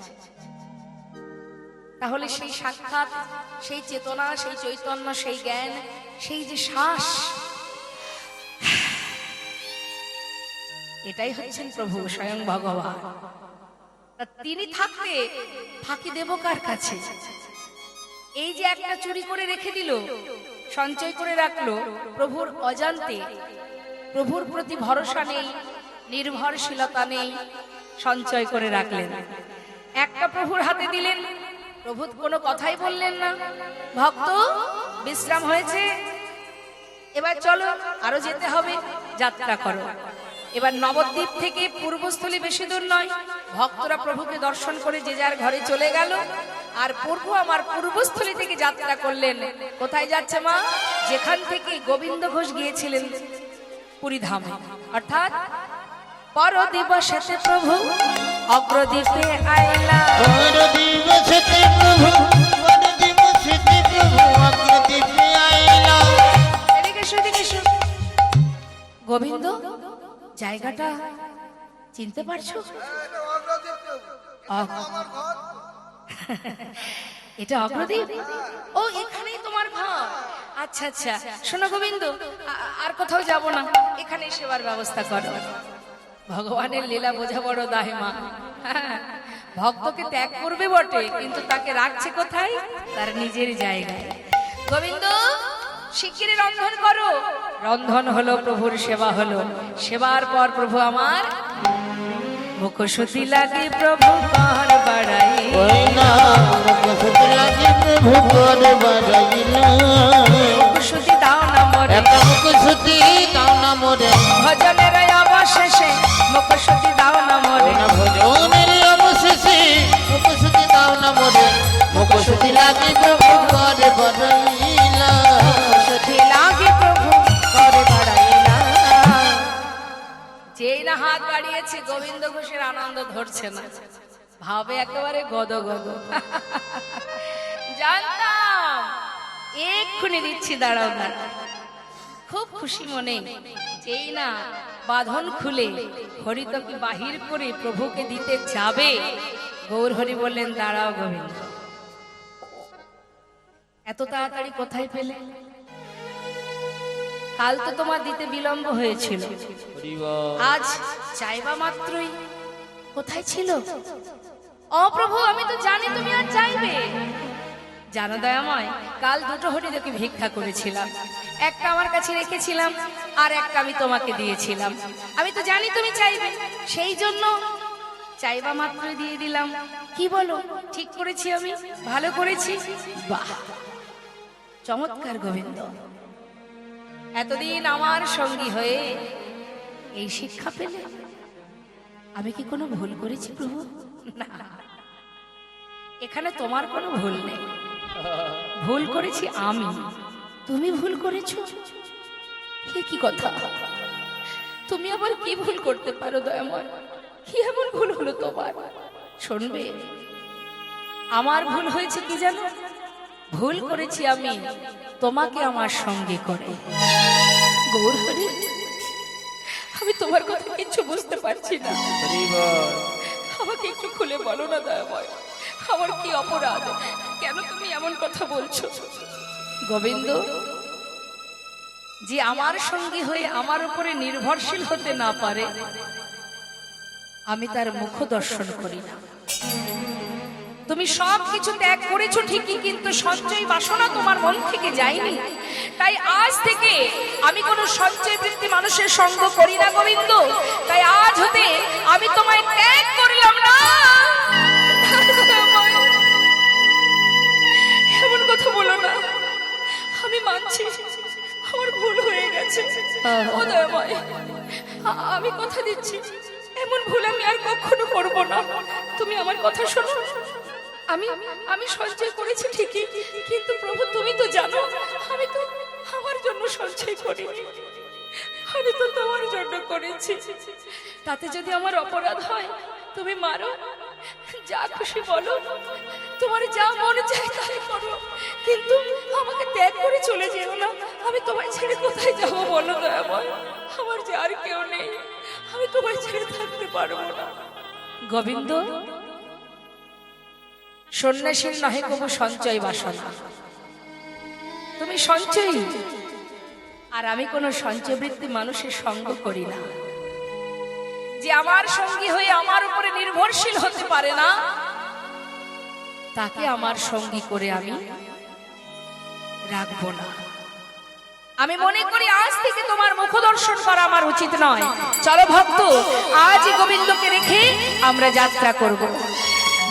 তাহলে সেই সাক্ষাৎ, সেই চেতনা, সেই চৈতন্য, সেই জ্ঞান, সেই যে শ্বাস, এটাই হচ্ছেন প্রভু স্বয়ং ভগবান। তিনি থাকতে ফাঁকি দেব কার কাছে? এই যে একটা চুরি করে রেখে দিল, সঞ্চয় করে রাখলো, প্রভুর অজান্তে, প্রভুর প্রতি ভরসা নেই, নির্ভরশীলতা নেই, সঞ্চয় করে রাখলেন। একটা প্রভুর হাতে দিলেন, প্রভু কোনো কথাই বললেন না। ভক্ত বিশ্রাম হয়েছে, এবার চলো, আরো যেতে হবে, যাত্রা করো। এবার নবদ্বীপ থেকে পূর্বস্থলী বেশি দূর নয়। ভক্তরা প্রভুকে দর্শন করে যে যার ঘরে চলে গেল। আর প্রভু আমার পূর্বস্থলী থেকে যাত্রা করলেন। কোথায় যাচ্ছে মা? যেখান থেকে গোবিন্দ ঘোষ গিয়েছিলেন পুরী ধামে, অর্থাৎ পর দিবসেতে প্রভু অগ্রদ্বীপে আইলা। পর দিবসেতে প্রভু, পর দিবসেতে প্রভু অগ্রদ্বীপে আইলা। এদিকে এসো, এদিকে এসো। গোবিন্দ, জায়গাটা চিনতে পারছো? এটা অগ্রদ্বীপ? ও, এখানেই তোমার ঘর? আচ্ছা আচ্ছা। শোনো গোবিন্দ, আর কোথাও যাব না, এখানে সেবার ব্যবস্থা করো। ভগবানের লীলা বোঝা বড় দায় মা। ভক্তকে ত্যাগ করবে বটে, কিন্তু তাকে রাখছে কোথায়? তার নিজের জায়গায়। গোবিন্দ, শিগগিরই রন্ধন করো। রন্ধন হলো, প্রভুর সেবা হলো। সেবার পর প্রভু আমার মুখশুদ্ধি লাগে প্রভু কর বাড়াই। ওই না মুখশুদ্ধি লাগে প্রভু করে বাড়াইলা মুখশুদ্ধি দাও না মোরে একটা মুখশুদ্ধি দাও না মোরে ভজনের অবশেষে মুখশুদ্ধি দাও না মোরে না ভজনের অবশেষে মুখশুদ্ধি দাও না মোরে মুখশুদ্ধি লাগে প্রভু করে বাড়াইলা মুখশুদ্ধি লাগে প্রভু করে বাড়াইলা। যেই না হাত বাড়িয়েছে গোবিন্দ ঘোষের আনন্দ ধরছে না, ভাবে একেবারে গদ গদ। জানতাম এক্ষুনি দিচ্ছি, দাঁড়াও দাঁড়াও। খুব খুশি মনে যেই না বাঁধন খুলে হরিতকে বাহির করে প্রভুকে দিতে যাবে, গৌর হরি বললেন দাঁড়াও গোবিন্দ, এত তাড়াতাড়ি কোথায় পেলে? কাল তো তোমার দিতে বিলম্ব হয়েছিল, আজ চাইবা মাত্রই কোথায় ছিল? ও প্রভু, আমি তো জানি তুমি আর চাইবে। জানো দয়াময়, কাল দুটো হরিণকে ভিক্ষা করেছিলাম, একটা আমার কাছে রেখেছিলাম আর একটা আমি তোমাকে দিয়েছিলাম। আমি তো জানি তুমি চাইবে, সেই জন্য চাইবা মাত্রই দিয়ে দিলাম। কি বলো, ঠিক করেছি আমি? ভালো করেছি? বাহ, চমৎকার গোবিন্দ। এতদিন আমার সঙ্গী হয়ে এই শিক্ষা পেলে, আমি কি কোনো ভুল করেছি প্রভু? না, এখানে তোমার কোনো ভুল নেই, ভুল করেছি আমি, তুমি ভুল করেছো। কি কথা? তুমি আবার কি ভুল করতে পারো দয়াময়? কি এমন ভুল হলো তোমার? শুনবে, আমার ভুল হয়েছে কি জানো? ভুল করেছি আমি তোমাকে আমার সঙ্গে করে। গৌর হরি, আমি তোমার কথা কিছু বুঝতে পারছি না, আমাকে একটু খুলে বলো না দয়াময়, আমার কি অপরাধ? কেন তুমি এমন কথা বলছো? গোবিন্দ, যে আমার সঙ্গী হয়ে আমার উপরে নির্ভরশীল হতে না পারে, আমি তার মুখ দর্শন করি না। তুমি সব কিছু ত্যাগ করেছো ঠিকই, কিন্তু সঞ্চয় বাসনা তোমার মন থেকে যায়নি। তাই আজ থেকে আমি কোনো সঞ্চয় বৃত্তি মানুষের সঙ্গ করি না গোবিন্দ। তাই আজ হতে আমি তোমায় ত্যাগ করলাম না। এমন কথা বলো না, আমি মানছি আমার ভুল হয়ে গেছে। ও দয়াময়, আমি কথা দিচ্ছি এমন ভুল আমি আর কখনো করব না। তুমি আমার কথা শোনো। আমি সঞ্চয় করেছি ঠিকই, কিন্তু প্রভু তুমি তো জানো আমি তো আমার জন্য সঞ্চয় করিনি, আমি তো তোমার জন্য করেছি। তাতে যদি আমার অপরাধ হয় তুমি মারো, যা খুশি বলো, তোমার যা মনে চায় তাই করো, কিন্তু আমাকে ত্যাগ করে চলে যেও না। আমি তোমায় ছেড়ে কোথায় যাবো বলো দয়াময়? আমার যে আর কেউ নেই, আমি তোমায় ছেড়ে থাকতে পারবো না। গোবিন্দ, সন্ন্যাসীর নহে কবু সঞ্চয় বাসনা। তুমি সঞ্চয়ী, আর আমি কোনো সঞ্চয় বৃত্তি মানুষের সঙ্গ করি না। যে আমার সঙ্গী হয়ে আমার উপরে নির্ভরশীল হতে পারে না, তাকে আমার সঙ্গী করে আমি রাখবো না। আমি মনে করি আজ থেকে তোমার মুখ দর্শন করা আমার উচিত নয়। চলো ভক্ত, আজ গোবিন্দকে রেখে আমরা যাত্রা করব।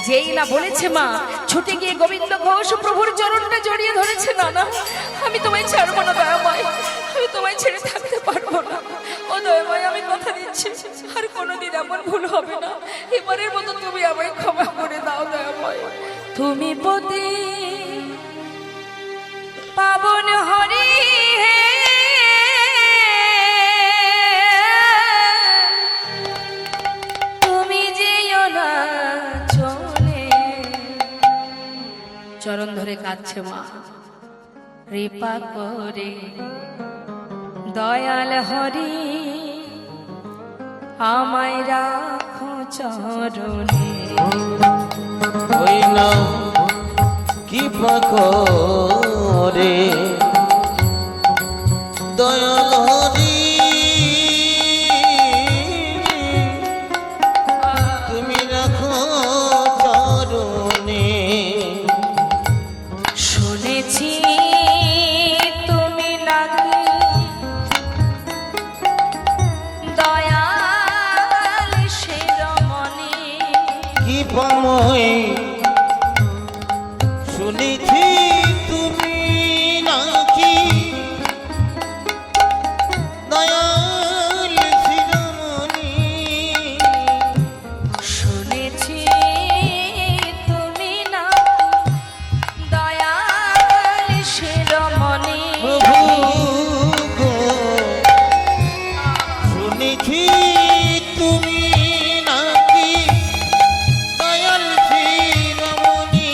যেই না বলেছে মা, ছুটে গিয়ে গোবিন্দ ঘোষ প্রভুর চরণটা জড়িয়ে ধরেছে। না না, আমি তোমায় ছাড়বো না দয়াময়, আমি তোমায় ছেড়ে থাকতে পারবো না। ও দয়াময়, আমি কথা দিচ্ছি আর কোনোদিন এমন ভুল হবে না। এবারের মতো তুমি আমায় ক্ষমা করে দাও দয়াময়। তুমি পতি পাবন হরি হে, তুমি যেও না চলে। চরণ ধরে কাঁদছে মা, কৃপা করে দয়াল হরি আমায় রাখো চরণে। ওই না কৃপা করে দয়াল হরি তুমি রাখো চরণে। শুনেছি তুমি নাকি দয়াল শিরোমণি, কৃপাময় শুনেছি তুমি নাকি দয়াল শিরোমণি শুনেছি তুমি না দয়াল শিরোমণি প্রভু গো শুনেছি তুমি নাকি দয়াল শিরোমণি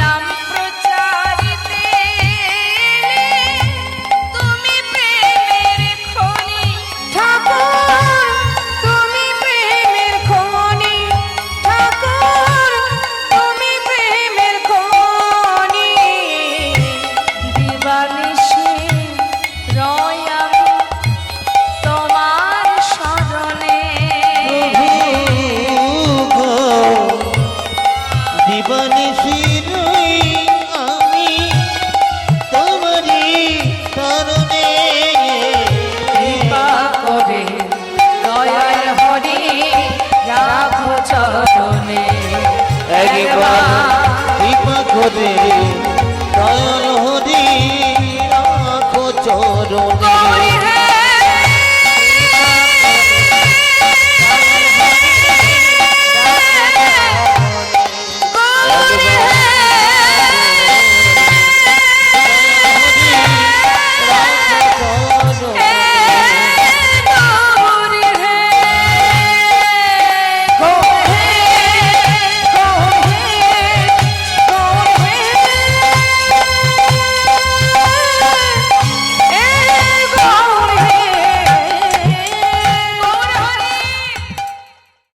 নাম প্রচারিতে তুমি প্রেমের খনি ঠাকুর তুমি প্রেমের খনি ঠাকুর তুমি প্রেমের খনি দিবানিশি রয় আমি তোমার শরণে গো দিবানিশি রই আমি তোমারই শরণে কৃপা করে দয়াল হরি রাখো চরণে একবার কৃপা করে